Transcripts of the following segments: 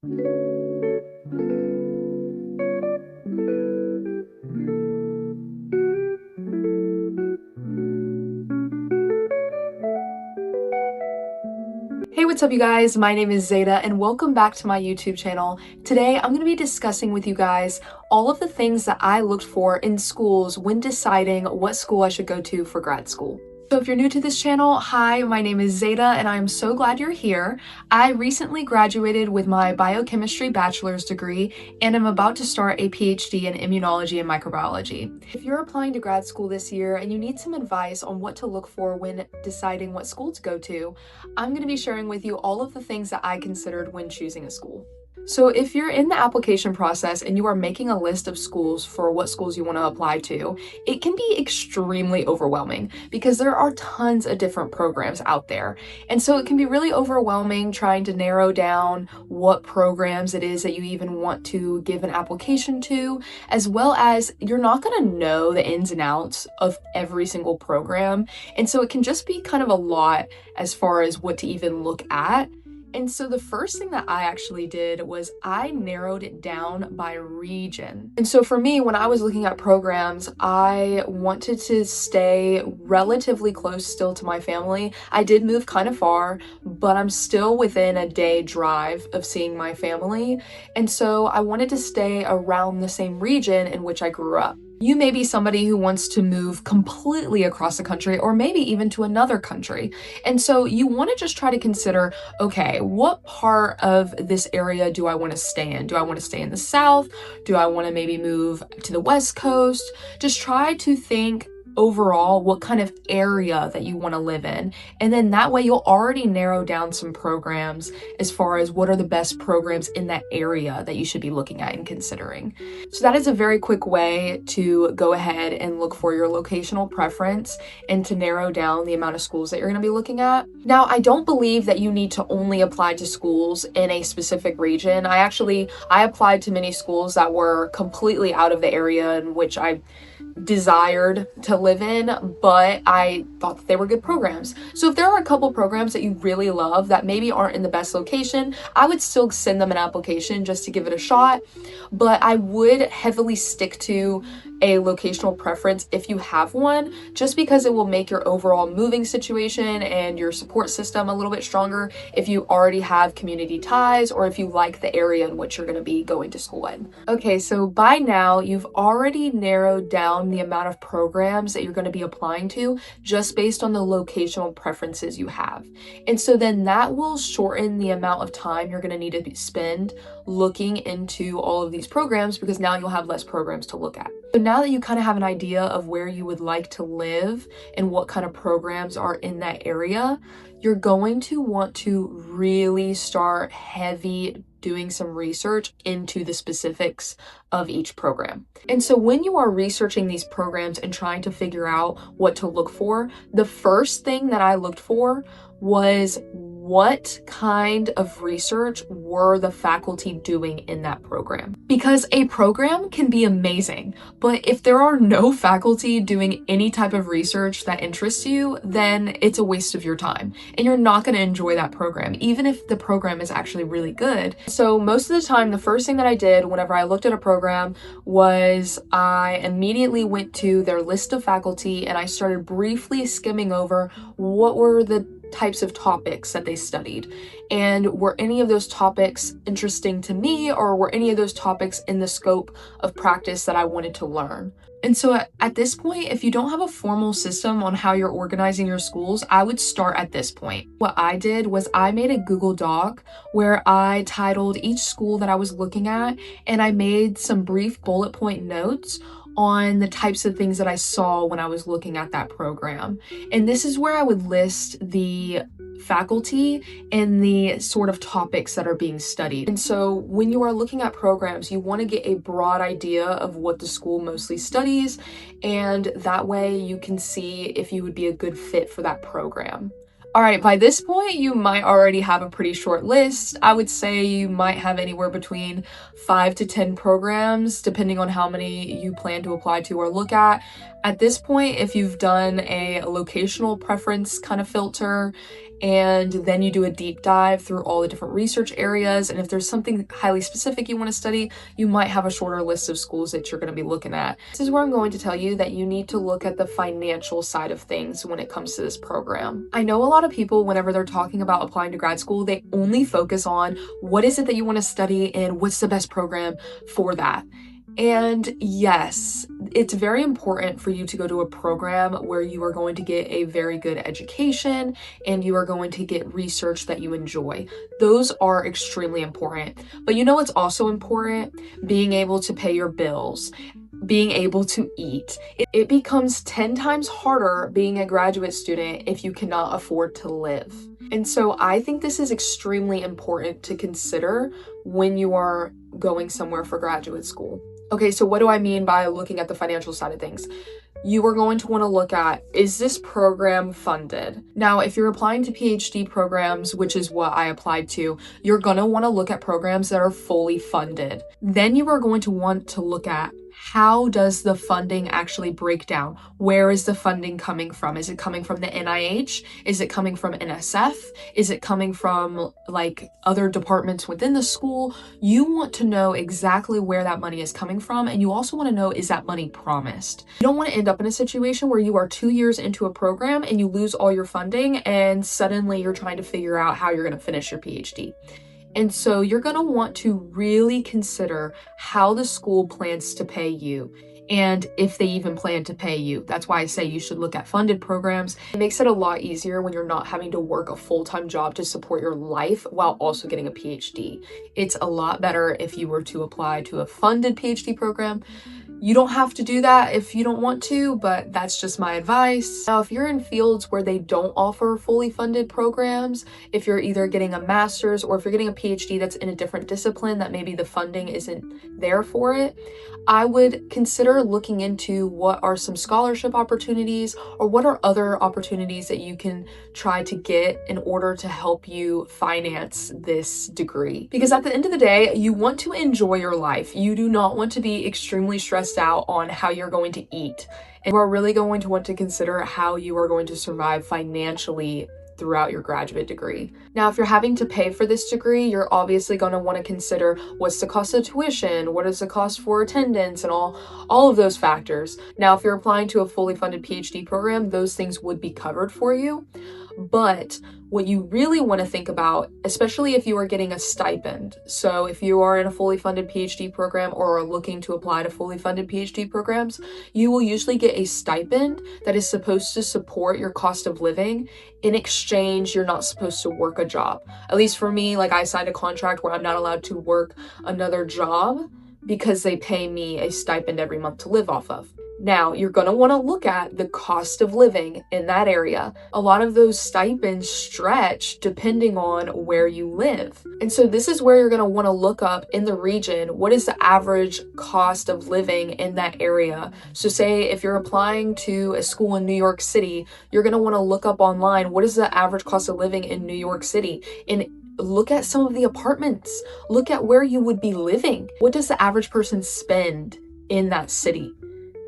Hey, what's up you guys? My name is Zeta and welcome back to my YouTube channel. Today I'm going to be discussing with you guys all of the things that I looked for in schools when deciding what school I should go to for grad school. So if you're new to this channel, hi, my name is Zeta and I'm so glad you're here. I recently graduated with my biochemistry bachelor's degree and I'm about to start a PhD in immunology and microbiology. If you're applying to grad school this year and you need some advice on what to look for when deciding what school to go to, I'm going to be sharing with you all of the things that I considered when choosing a school. So if you're in the application process and you are making a list of schools for what schools you want to apply to, it can be extremely overwhelming because there are tons of different programs out there. And so it can be really overwhelming trying to narrow down what programs it is that you even want to give an application to, as well as you're not going to know the ins and outs of every single program. And so it can just be kind of a lot as far as what to even look at. And so the first thing that I actually did was I narrowed it down by region. And so for me, when I was looking at programs, I wanted to stay relatively close still to my family. I did move kind of far, but I'm still within a day drive of seeing my family. And so I wanted to stay around the same region in which I grew up. You may be somebody who wants to move completely across the country or maybe even to another country. And so you want to just try to consider, okay, what part of this area do I want to stay in? Do I want to stay in the South? Do I want to maybe move to the West Coast? Just try to think overall what kind of area that you want to live in, and then that way you'll already narrow down some programs as far as what are the best programs in that area that you should be looking at and considering. So that is a very quick way to go ahead and look for your locational preference and to narrow down the amount of schools that you're going to be looking at. Now, I don't believe that you need to only apply to schools in a specific region. I applied to many schools that were completely out of the area in which I desired to live in, but I thought that they were good programs. So if there are a couple programs that you really love that maybe aren't in the best location, I would still send them an application just to give it a shot, but I would heavily stick to a locational preference if you have one, just because it will make your overall moving situation and your support system a little bit stronger if you already have community ties or if you like the area in which you're going to be going to school in. Okay, so by now you've already narrowed down the amount of programs that you're going to be applying to just based on the locational preferences you have. And so then that will shorten the amount of time you're going to need to spend looking into all of these programs because now you'll have less programs to look at. So now that you kind of have an idea of where you would like to live and what kind of programs are in that area, you're going to want to really start heavy doing some research into the specifics of each program. And so when you are researching these programs and trying to figure out what to look for, the first thing that I looked for was what kind of research were the faculty doing in that program? Because a program can be amazing, but if there are no faculty doing any type of research that interests you, then it's a waste of your time and you're not going to enjoy that program, even if the program is actually really good. So most of the time, the first thing that I did whenever I looked at a program was I immediately went to their list of faculty and I started briefly skimming over what were the types of topics that they studied, and were any of those topics interesting to me, or were any of those topics in the scope of practice that I wanted to learn. And so at this point, if you don't have a formal system on how you're organizing your schools, I would start at this point. What I did was I made a Google Doc where I titled each school that I was looking at, and I made some brief bullet point notes on the types of things that I saw when I was looking at that program. And this is where I would list the faculty and the sort of topics that are being studied. And so when you are looking at programs, you want to get a broad idea of what the school mostly studies, and that way you can see if you would be a good fit for that program. All right, by this point, you might already have a pretty short list. I would say you might have anywhere between 5 to 10 programs, depending on how many you plan to apply to or look at. At this point, if you've done a locational preference kind of filter and then you do a deep dive through all the different research areas. And if there's something highly specific you want to study, you might have a shorter list of schools that you're going to be looking at. This is where I'm going to tell you that you need to look at the financial side of things when it comes to this program. I know a lot of people, whenever they're talking about applying to grad school, they only focus on what is it that you want to study and what's the best program for that. And yes, it's very important for you to go to a program where you are going to get a very good education and you are going to get research that you enjoy. Those are extremely important. But you know what's also important? Being able to pay your bills, being able to eat. It becomes 10 times harder being a graduate student if you cannot afford to live. And so I think this is extremely important to consider when you are going somewhere for graduate school. Okay, so what do I mean by looking at the financial side of things? You are going to want to look at, is this program funded? Now, if you're applying to PhD programs, which is what I applied to, you're going to want to look at programs that are fully funded. Then you are going to want to look at, how does the funding actually break down? Where is the funding coming from? Is it coming from the NIH? Is it coming from NSF? Is it coming from like other departments within the school? You want to know exactly where that money is coming from, and you also want to know, is that money promised? You don't want to end up in a situation where you are 2 years into a program and you lose all your funding and suddenly you're trying to figure out how you're going to finish your PhD. And so you're going to want to really consider how the school plans to pay you and if they even plan to pay you. That's why I say you should look at funded programs. It makes it a lot easier when you're not having to work a full-time job to support your life while also getting a PhD. It's a lot better if you were to apply to a funded PhD program. You don't have to do that if you don't want to, but that's just my advice. Now, if you're in fields where they don't offer fully funded programs, if you're either getting a master's or if you're getting a PhD that's in a different discipline that maybe the funding isn't there for it, I would consider looking into what are some scholarship opportunities or what are other opportunities that you can try to get in order to help you finance this degree. Because at the end of the day, you want to enjoy your life. You do not want to be extremely stressed out on how you're going to eat. And we're really going to want to consider how you are going to survive financially throughout your graduate degree. Now, if you're having to pay for this degree, you're obviously going to want to consider what's the cost of tuition, what is the cost for attendance, and all of those factors. Now, if you're applying to a fully funded PhD program, those things would be covered for you. But what you really want to think about, especially if you are getting a stipend, so if you are in a fully funded PhD program or are looking to apply to fully funded PhD programs, you will usually get a stipend that is supposed to support your cost of living. In exchange, you're not supposed to work a job. At least for me, like I signed a contract where I'm not allowed to work another job because they pay me a stipend every month to live off of. Now, you're going to want to look at the cost of living in that area. A lot of those stipends stretch depending on where you live. And so this is where you're going to want to look up in the region, what is the average cost of living in that area? So say if you're applying to a school in New York City, you're going to want to look up online, what is the average cost of living in New York City? And look at some of the apartments. Look at where you would be living. What does the average person spend in that city?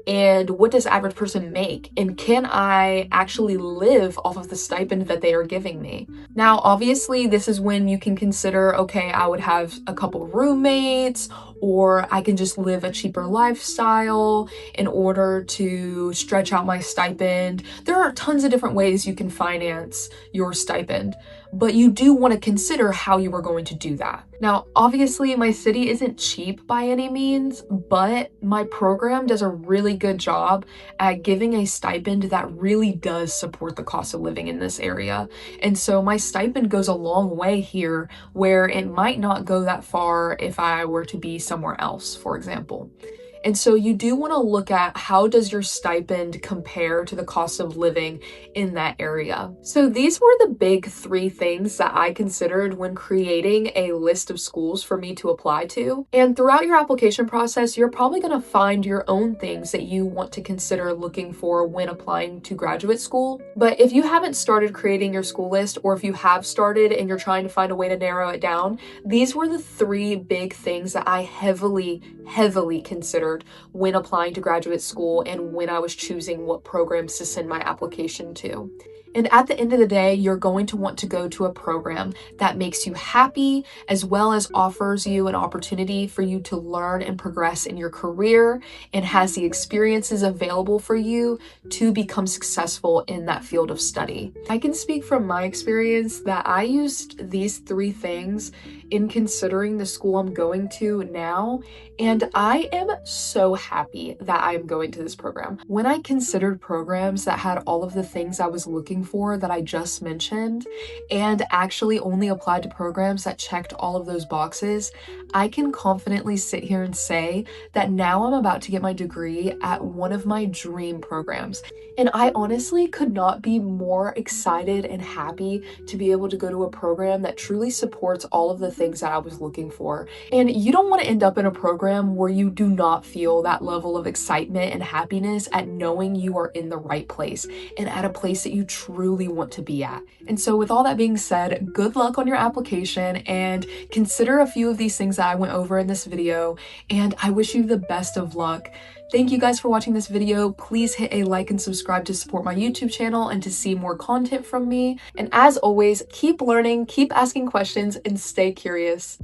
And what does the average person make? And can I actually live off of the stipend that they are giving me? Now, obviously, this is when you can consider, okay, I would have a couple roommates, or I can just live a cheaper lifestyle in order to stretch out my stipend. There are tons of different ways you can finance your stipend, but you do want to consider how you are going to do that. Now, obviously, my city isn't cheap by any means, but my program does a really good job at giving a stipend that really does support the cost of living in this area. And so my stipend goes a long way here, where it might not go that far if I were to be somewhere else, for example. And so you do want to look at, how does your stipend compare to the cost of living in that area? So these were the big 3 things that I considered when creating a list of schools for me to apply to. And throughout your application process, you're probably going to find your own things that you want to consider looking for when applying to graduate school. But if you haven't started creating your school list, or if you have started and you're trying to find a way to narrow it down, these were the 3 big things that I heavily considered considered when applying to graduate school and when I was choosing what programs to send my application to. And at the end of the day, you're going to want to go to a program that makes you happy, as well as offers you an opportunity for you to learn and progress in your career and has the experiences available for you to become successful in that field of study. I can speak from my experience that I used these 3 things in considering the school I'm going to now, and I am so happy that I am going to this program. When I considered programs that had all of the things I was looking for that I just mentioned, and actually only applied to programs that checked all of those boxes, I can confidently sit here and say that now I'm about to get my degree at one of my dream programs. And I honestly could not be more excited and happy to be able to go to a program that truly supports all of the things that I was looking for. And you don't want to end up in a program where you do not feel that level of excitement and happiness at knowing you are in the right place and at a place that you truly want to be at. And so with all that being said, good luck on your application and consider a few of these things that I went over in this video, and I wish you the best of luck. Thank you guys for watching this video. Please hit a like and subscribe to support my YouTube channel and to see more content from me. And as always, keep learning, keep asking questions, and stay curious.